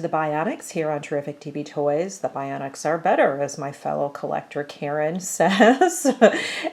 the Bionics here on Terrific TV Toys. The Bionics are better, as my fellow collector Karen says.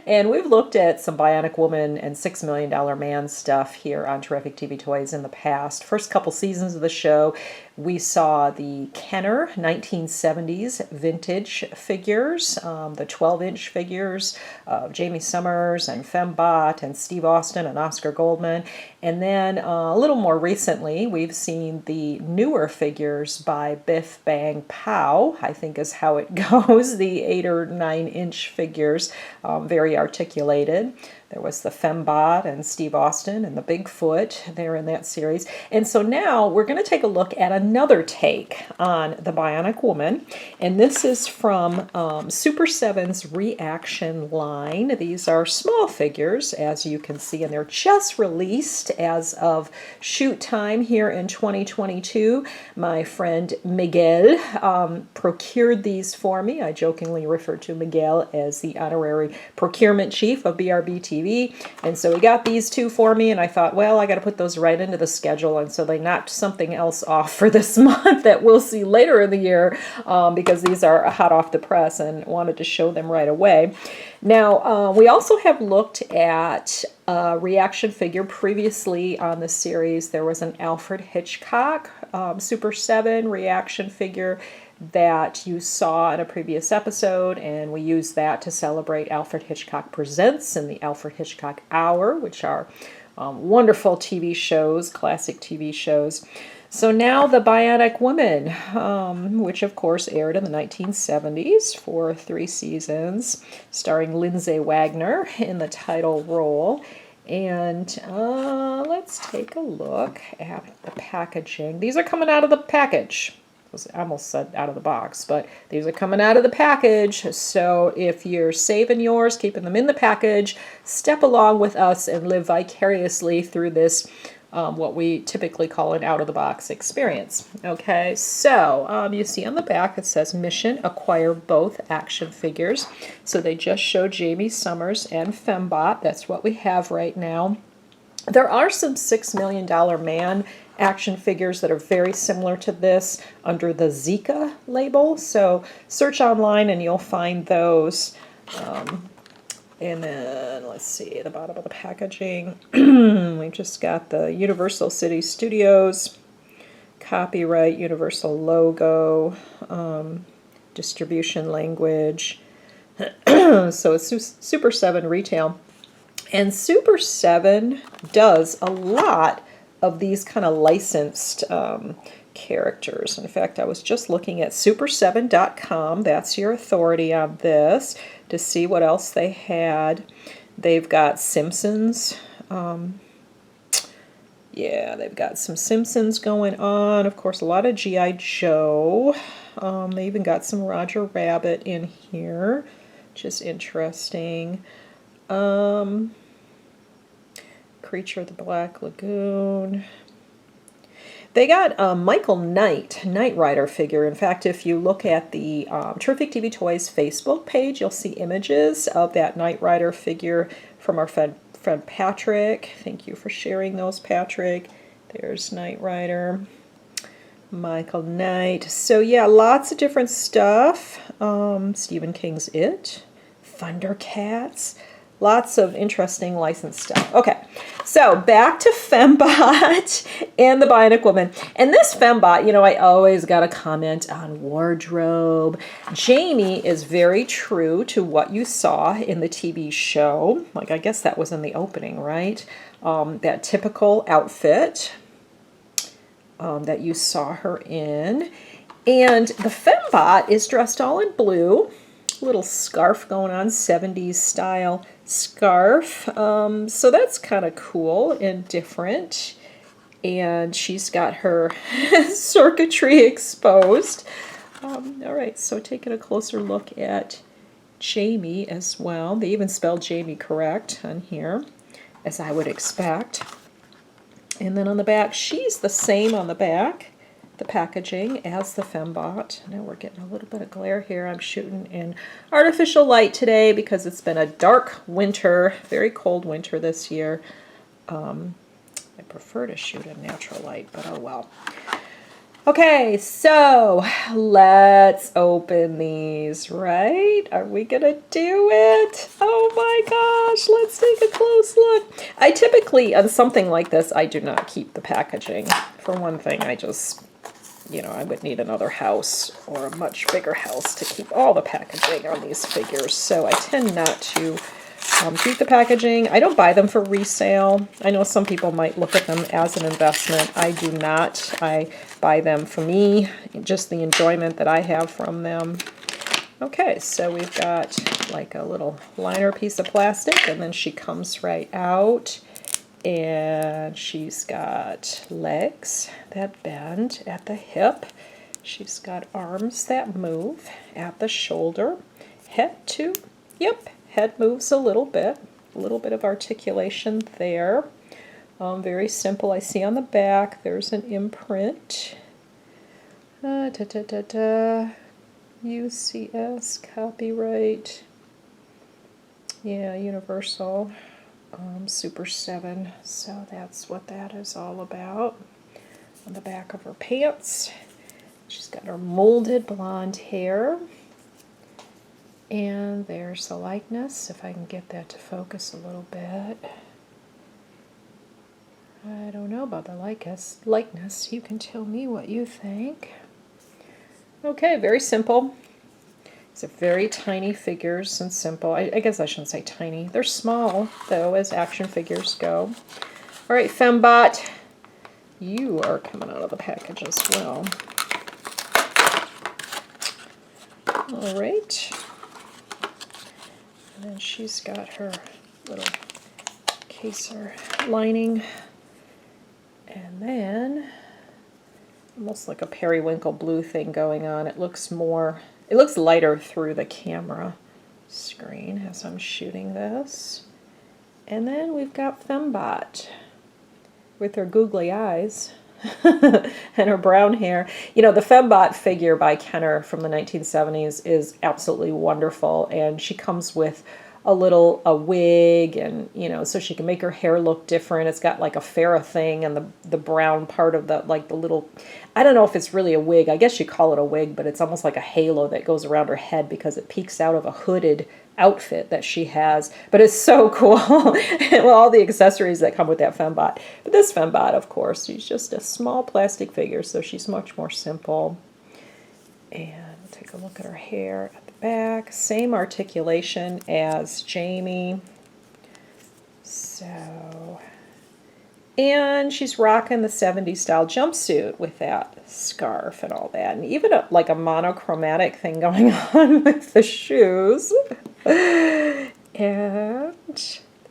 And we've looked at some Bionic Woman and $6 Million Man stuff here on Terrific TV Toys in the past. First couple seasons of the show, we saw the Kenner 1970s vintage figures, the 12-inch figures of Jaime Sommers and Fembot and Steve Austin and Oscar Goldman. And then a little more recently, we've seen the newer figures by Bif Bang Pop, I think is how it goes, the 8 or 9-inch figures, very articulated. There was the Fembot and Steve Austin and the Bigfoot there in that series. And so now we're going to take a look at another take on the Bionic Woman. And this is from Super7's Reaction line. These are small figures, as you can see, and they're just released as of shoot time here in 2022. My friend Miguel procured these for me. I jokingly refer to Miguel as the honorary procurement chief of BRBTV. And so he got these two for me, and I thought, well, I got to put those right into the schedule. And so they knocked something else off for this month that we'll see later in the year, because these are hot off the press, and wanted to show them right away. Now, we also have looked at a reaction figure previously on the series. There was an Alfred Hitchcock Super 7 reaction figure that you saw in a previous episode, and we used that to celebrate Alfred Hitchcock Presents and the Alfred Hitchcock Hour, which are wonderful TV shows, classic TV shows. So now the Bionic Woman, which of course aired in the 1970s for 3 seasons, starring Lindsay Wagner in the title role. And let's take a look at the packaging. These are coming out of the package. I almost said out of the box, but these are coming out of the package. So if you're saving yours, keeping them in the package, step along with us and live vicariously through this, what we typically call an out-of-the-box experience. Okay, so you see on the back it says Mission, acquire both action figures. So they just showed Jaime Sommers and Fembot. That's what we have right now. There are some $6 Million Man action figures that are very similar to this under the Zika label. So search online and you'll find those. And then let's see at the bottom of the packaging. We've just got the Universal City Studios, copyright, Universal logo, distribution language. So it's Super 7 retail. And Super 7 does a lot of these kind of licensed characters. In fact, I was just looking at super7.com. That's your authority on this, to see what else they had. They've got Simpsons. Yeah, they've got some Simpsons going on. Of course, a lot of G.I. Joe. They even got some Roger Rabbit in here, which is interesting. Creature of the Black Lagoon. They got a Michael Knight Rider figure. In fact, if you look at the Terrific TV Toys Facebook page, you'll see images of that Knight Rider figure from our friend Patrick. Thank you for sharing those, Patrick. There's Knight Rider, Michael Knight. So yeah, lots of different stuff. Stephen King's It, Thundercats. Lots of interesting licensed stuff. Okay, so back to Fembot and the Bionic Woman. And this Fembot, you know, I always got to comment on wardrobe. Jaime is very true to what you saw in the TV show. Like, I guess that was in the opening, right? That typical outfit that you saw her in. And the Fembot is dressed all in blue. Little scarf going on, 70s style scarf. So that's kind of cool and different. And she's got her circuitry exposed. All right, so taking a closer look at Jaime as well. They even spelled Jaime correct on here, as I would expect. And then on the back, she's the same on the back, the packaging, as the Fembot. Now we're getting a little bit of glare here. I'm shooting in artificial light today because it's been a dark winter, very cold winter this year. I prefer to shoot in natural light, but oh well. Okay, so let's open these, right? Are we gonna do it? Oh my gosh, let's take a close look. I typically, on something like this, I do not keep the packaging. For one thing, I just, you know, I would need another house or a much bigger house to keep all the packaging on these figures. So I tend not to keep the packaging. I don't buy them for resale. I know some people might look at them as an investment. I do not. I buy them for me, just the enjoyment that I have from them. Okay, so we've got like a little liner piece of plastic, and then she comes right out, and she's got legs that bend at the hip. She's got arms that move at the shoulder. Head too. Yep. Head moves a little bit of articulation there. Very simple. I see on the back there's an imprint. UCS, copyright. Yeah, Universal. Super7. So that's what that is all about. On the back of her pants. She's got her molded blonde hair. And there's the likeness, if I can get that to focus a little bit. I don't know about the likeness. You can tell me what you think. Okay, very simple. These are very tiny figures and simple. I guess I shouldn't say tiny. They're small, though, as action figures go. All right, Fembot, you are coming out of the package as well. All right. And then she's got her little caser lining. And then almost like a periwinkle blue thing going on. It looks lighter through the camera screen as I'm shooting this. And then we've got Fembot with her googly eyes and her brown hair. You know, the Fembot figure by Kenner from the 1970s is absolutely wonderful, and she comes with a wig, and, you know, so she can make her hair look different. It's got like a Farrah thing, and the brown part of the, like the little, I don't know if it's really a wig. I guess you call it a wig, but it's almost like a halo that goes around her head because it peeks out of a hooded outfit that she has. But it's so cool. Well, all the accessories that come with that Fembot. But this Fembot, of course, she's just a small plastic figure, so she's much more simple. And we'll take a look at her hair at the back. Same articulation as Jaime. So, and she's rocking the 70s style jumpsuit with that scarf and all that. And even like a monochromatic thing going on with the shoes. And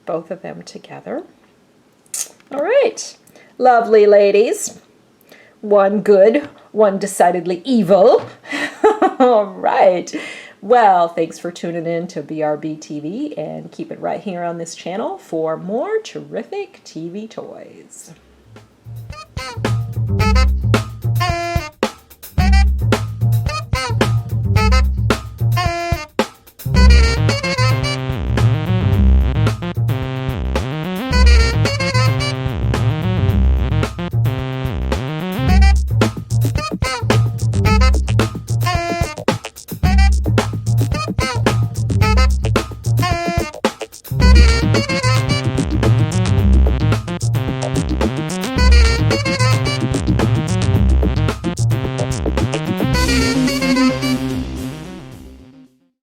both of them together. All right. Lovely ladies. One good, one decidedly evil. All right. Well, thanks for tuning in to BRBTV, and keep it right here on this channel for more terrific TV toys.